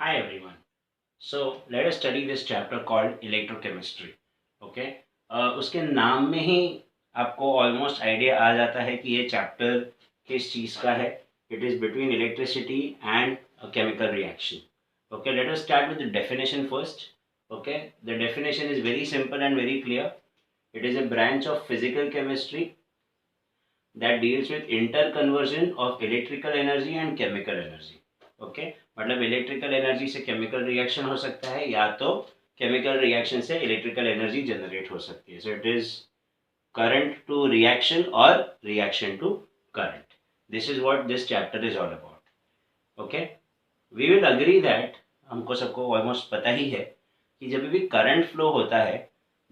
Hi everyone. So let us study this chapter called electrochemistry. Okay. उसके नाम में ही आपको ऑलमोस्ट आइडिया आ जाता है कि ये चैप्टर किस चीज़ का है. It is between electricity and a chemical reaction. Okay, let us start with the definition first. Okay, the definition is very simple and very clear. It is a branch of physical chemistry that deals with interconversion of electrical energy and chemical energy. Okay, मतलब electrical energy से chemical reaction हो सकता है या तो chemical reaction से electrical energy generate हो सकती है. So it is current to reaction और reaction to current. This is what this chapter is all about. Okay, we will agree that हमको सबको ऑलमोस्ट पता ही है कि जब भी करंट फ्लो होता है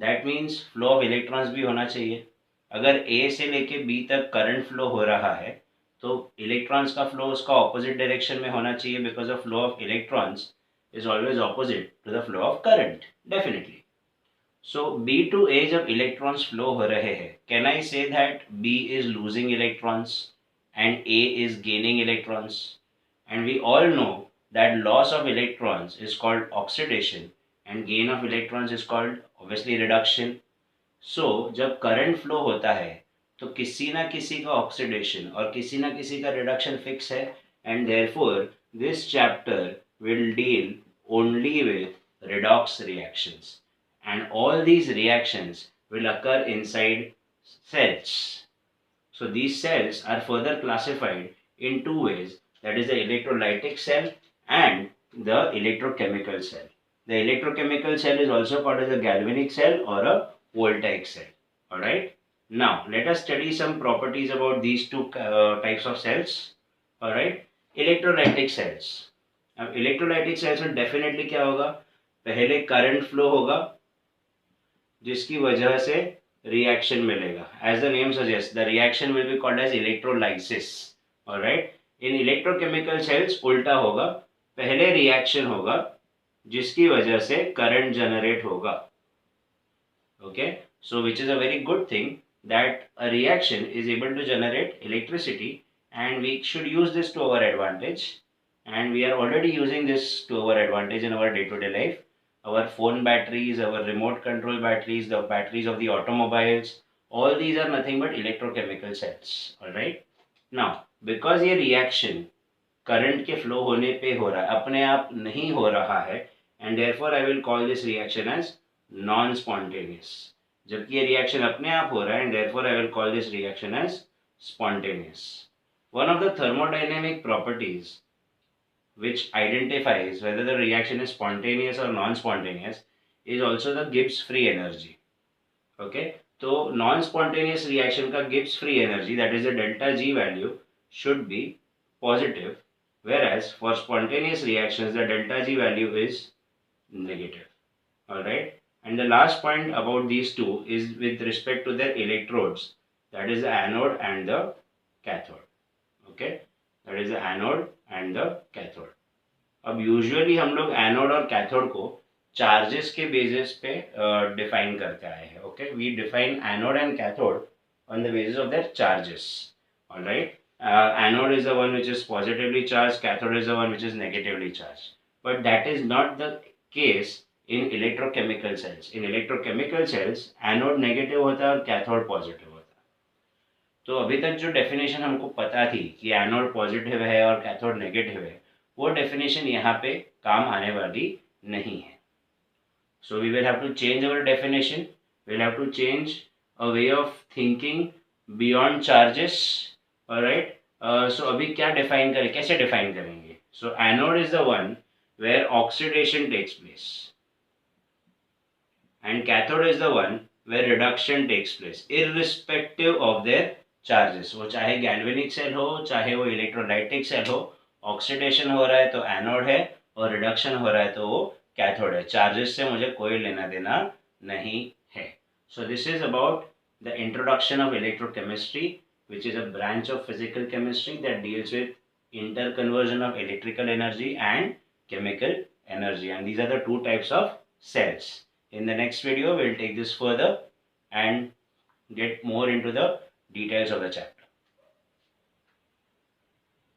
that means flow of electrons भी होना चाहिए. अगर ए से लेके बी तक करंट फ्लो हो रहा है तो इलेक्ट्रॉन्स का फ्लो उसका ऑपोजिट डायरेक्शन में होना चाहिए because of flow of electrons is always opposite to the flow of current definitely. So B to A जब इलेक्ट्रॉन्स फ्लो हो रहे हैं can I say that B is losing electrons and A is gaining electrons. And we all know that loss of electrons is called oxidation and gain of electrons is called obviously reduction. So जब current flow होता है तो किसी ना किसी का oxidation और किसी ना किसी का reduction fix है, and therefore this chapter will deal only with redox reactions and all these reactions will occur inside cells. So these cells are further classified in two ways, that is the electrolytic cell and the electrochemical cell. The electrochemical cell is also called as a galvanic cell or a voltaic cell. Alright. Now let us study some properties about these two types of cells. Alright. Electrolytic cells. अब electrolytic cells में definitely क्या होगा, पहले current flow होगा जिसकी वजह से reaction मिलेगा. As the name suggest the reaction will be called as electrolysis. Alright. In electrochemical cells उल्टा होगा, पहले रिएक्शन होगा जिसकी वजह से करंट जनरेट होगा. Okay, so which is a very good thing that a reaction is able to generate electricity and we should use this to our advantage, and we are already using this to our advantage in our day-to-day life. Our phone batteries, our remote control batteries, the batteries of the automobiles, all these are nothing but electrochemical cells. Alright. Now, because ये reaction current के flow होने पे हो रहा है, अपने आप नहीं हो रहा है, and therefore I will call this reaction as non-spontaneous. जबकि ये reaction अपने आप हो रहा है, and therefore I will call this reaction as spontaneous. One of the thermodynamic properties which identifies whether the reaction is spontaneous or non-spontaneous is also the Gibbs free energy. Okay, so non-spontaneous reaction का Gibbs free energy, that is the delta G value, should be positive, whereas for spontaneous reactions the delta G value is negative. Alright, and the last point about these two is with respect to their electrodes, that is the anode and the cathode. Okay, that is the anode and the cathode. अब usually हम लोग anode और cathode को charges के basis पे define करते आए हैं. Okay, we define anode and cathode on the basis of their charges. Alright. Anode is the one which is positively charge, cathode is the one which is negatively charge. But that is not the case in electrochemical cells. In electrochemical cells anode negative होता है और cathode positive होता है. तो अभी तक जो definition हमको पता थी कि एनोड पॉजिटिव है और कैथोड नेगेटिव है, वो डेफिनेशन यहाँ पे काम आने वाली नहीं है. So we will have to change our definition. We will have to change a way of thinking beyond charges. Alright. So अभी क्या डिफाइन करें, कैसे डिफाइन करेंगे. So anode is the one where oxidation takes place and cathode is the one where reduction takes place irrespective of their charges. वो चाहे galvanic cell हो चाहे वो इलेक्ट्रोलाइटिक सेल हो, ऑक्सीडेशन हो रहा है तो एनोड है और रिडक्शन हो रहा है तो वो कैथोड है. चार्जेस से मुझे कोई लेना देना नहीं है. So this is about the introduction of electrochemistry which is a branch of physical chemistry that deals with interconversion of electrical energy and chemical energy, and these are the two types of cells. In the next video we'll take this further and get more into the details of the chapter.